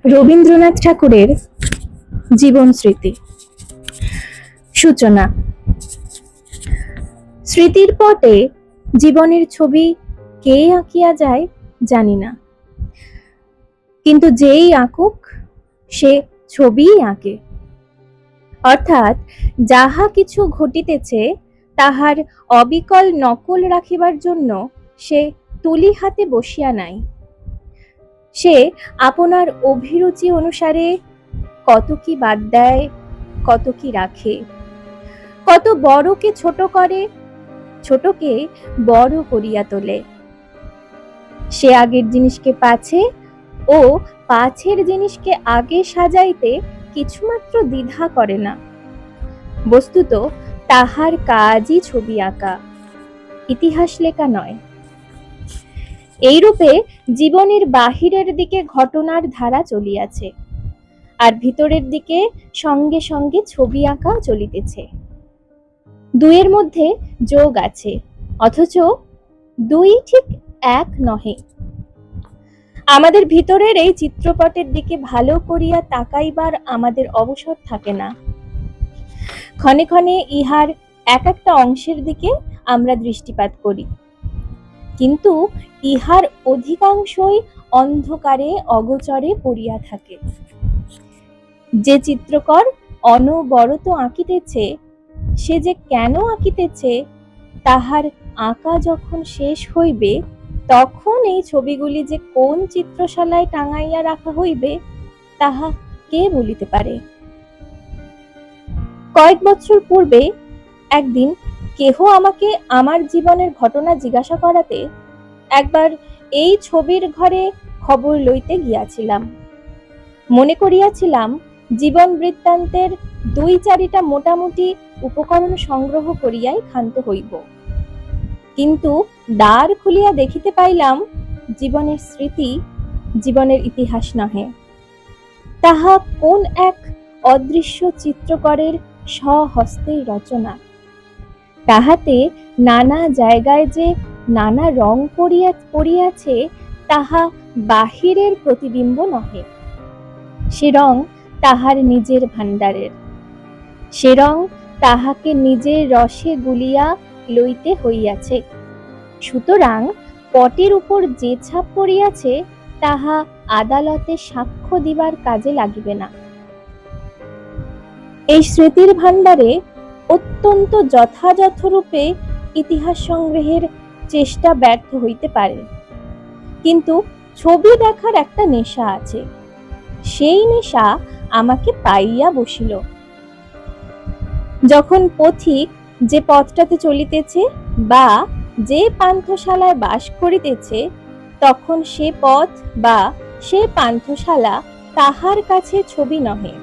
রবীন্দ্রনাথ ঠাকুরের জীবন স্মৃতি। সূচনা। স্মৃতির পটে জীবনের ছবি কে আঁকিয়া যায় জানি না, কিন্তু যেই আঁকুক সে ছবিই আঁকে। অর্থাৎ যাহা কিছু ঘটিতেছে তাহার অবিকল নকল রাখিবার জন্য সে তুলি হাতে বসিয়া নাই। সে আপনার অভিরুচি অনুসারে কত কি বাদ দেয়, কত কি রাখে, কত বড়কে ছোট করে, ছোটকে বড় করিয়া তোলে। সে আগের জিনিসকে পাছে ও পাছের জিনিসকে আগে সাজাইতে কিছুমাত্র দ্বিধা করে না। বস্তুত তাহার কাজই ছবি আঁকা, ইতিহাস লেখা নয়। এইরূপে জীবনের বাহিরের দিকে ঘটনার ধারা চলিয়াছে, আর ভিতরের দিকে সঙ্গে সঙ্গে ছবি আঁকা চলিতেছে। দুইয়ের মধ্যে যোগ আছে, অথচ দুই ঠিক এক নহে। আমাদের ভিতরের এই চিত্রপটের দিকে ভালো করিয়া তাকাইবার আমাদের অবসর থাকে না। ক্ষণে ক্ষণে ইহার এক একটা অংশের দিকে আমরা দৃষ্টিপাত করি, কিন্তু ইহার অধিকাংশই অন্ধকারে অগোচরে পড়িয়া থাকে। যে চিত্রকর অনবরত আঁকিতেছে, সে যে কেন আঁকিতেছে তাহার আঁকা যখন শেষ হইবে, তখন এই ছবিগুলি যে কোন চিত্রশালায় টাঙাইয়া রাখা হইবে তাহা কে বলিতে পারে? কয়েক বছর পূর্বে একদিন কেহ আমাকে আমার জীবনের ঘটনা জিজ্ঞাসা করাতে একবার এই ছবির ঘরে খবর লইতে গিয়াছিলাম। মনে করিয়াছিলাম জীবন বৃত্তান্তের 2-4টা মোটামুটি উপকরণ সংগ্রহ করিয়াই ক্ষান্ত হইব, কিন্তু দ্বার খুলিয়া দেখিতে পাইলাম জীবনের স্মৃতি, জীবনের ইতিহাস নহে। তাহা কোন এক অদৃশ্য চিত্রকরের স্বহস্তের রচনা। তাহাতে নানা জায়গায় যে নানা রং পড়িয়াছে তাহা বাহিরের প্রতিবিম্ব নহে। সে রং তাহার নিজের ভাণ্ডারের, সে রং তাহাকে নিজের রসে গুলিয়া লইতে হইয়াছে। সুতরাং পটের উপর যে ছাপ পড়িয়াছে তাহা আদালতে সাক্ষ্য দিবার কাজে লাগিবে না। এই স্মৃতির ভাণ্ডারে অত্যন্ত যথাযথরূপে ইতিহাস সংগ্রহের চেষ্টা ব্যর্থ হইতে পারে, কিন্তু ছবি দেখার একটা নেশা আছে, সেই নেশা আমাকে পাইয়া বসিল। যখন পথিক যে পথটাতে চলিতেছে বা যে পান্থশালায় বাস করিতেছে, তখন সে পথ বা সে পান্থশালা তাহার কাছে ছবি নহে,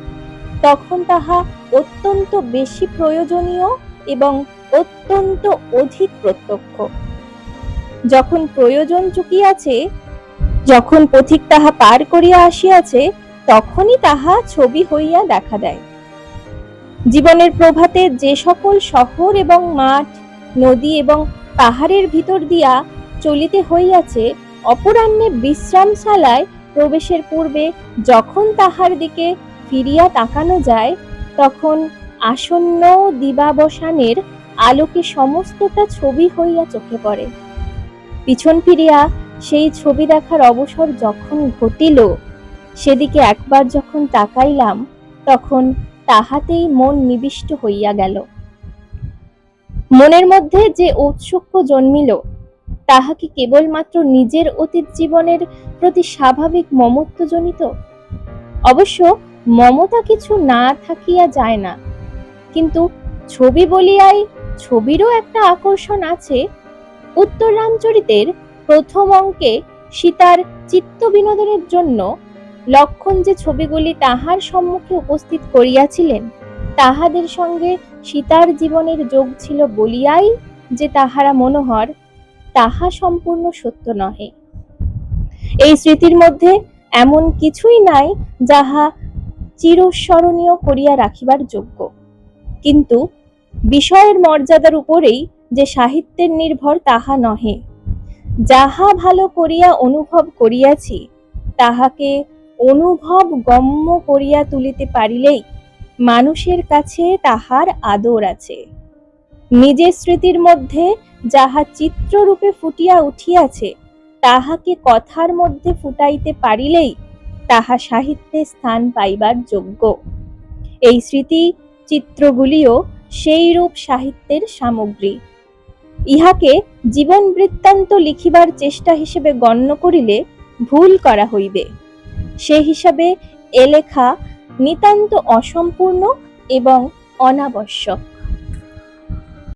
তখন তাহা অত্যন্ত বেশি প্রয়োজনীয় এবং অত্যন্ত অধিক প্রত্যক্ষ। যখন প্রয়োজন চুকিয়াছে, যখন পথিক তাহা পার করিয়া আসিয়াছে, তখনই তাহা ছবি হইয়া দেখা দেয়। জীবনের প্রভাতে যে সকল শহর এবং মাঠ, নদী এবং পাহাড়ের ভিতর দিয়া চলিতে হইয়াছে, অপরাহ্নে বিশ্রামশালায় প্রবেশের পূর্বে যখন তাহার দিকে ফিরিয়া তাকানো যায়, তখন আসন্ন দিবাবসানের আলোকে সমস্তটা ছবি হইয়া চোখে পড়ে। পিছন ফিরিয়া সেই ছবি দেখার অবসর যখন ঘটিল, সেদিকে একবার যখন তাকাইলাম, তখন তাহাতেই মন নিবিষ্ট হইয়া গেল। মনের মধ্যে যে ঔৎসুক্য জন্মিল, তাহা কি কেবলমাত্র নিজের অতীত জীবনের প্রতি স্বাভাবিক মমত্ব জনিত? অবশ্য মমতা কিছু না থাকিয়া যায় না, কিন্তু ছবি বলিয়াই ছবিরও একটা আকর্ষণ আছে। উত্তর রামচরিতের প্রথম অঙ্কে সীতার চিত্ত বিনোদনের জন্য লক্ষণ যে ছবিগুলি তাহার সম্মুখে উপস্থিত করিয়াছিলেন, তাহাদের সঙ্গে সীতার জীবনের যোগ ছিল বলিয়াই যে তাহারা মনোহর, তাহা সম্পূর্ণ সত্য নহে। এই স্মৃতির মধ্যে এমন কিছুই নাই যাহা চিরস্মরণীয় করিয়া রাখিবার যোগ্য, কিন্তু বিষয়ের মর্যাদার উপরেই যে সাহিত্যের নির্ভর তাহা নহে। যাহা ভালো করিয়া অনুভব করিয়াছি, তাহাকে অনুভব গম্য করিয়া তুলিতে পারিলেই মানুষের কাছে তাহার আদর আছে। নিজের স্মৃতির মধ্যে যাহা চিত্ররূপে ফুটিয়া উঠিয়াছে তাহাকে কথার মধ্যে ফুটাইতে পারিলেই তাহা সাহিত্যে স্থান পাইবার যোগ্য। এই স্মৃতি চিত্রগুলিও সেইরূপ সাহিত্যের সামগ্রী। ইহাকে জীবন বৃত্তান্ত লিখিবার চেষ্টা হিসেবে গণ্য করিলে ভুল করা হইবে। সে হিসাবে এ লেখা নিতান্ত অসম্পূর্ণ এবং অনাবশ্যক।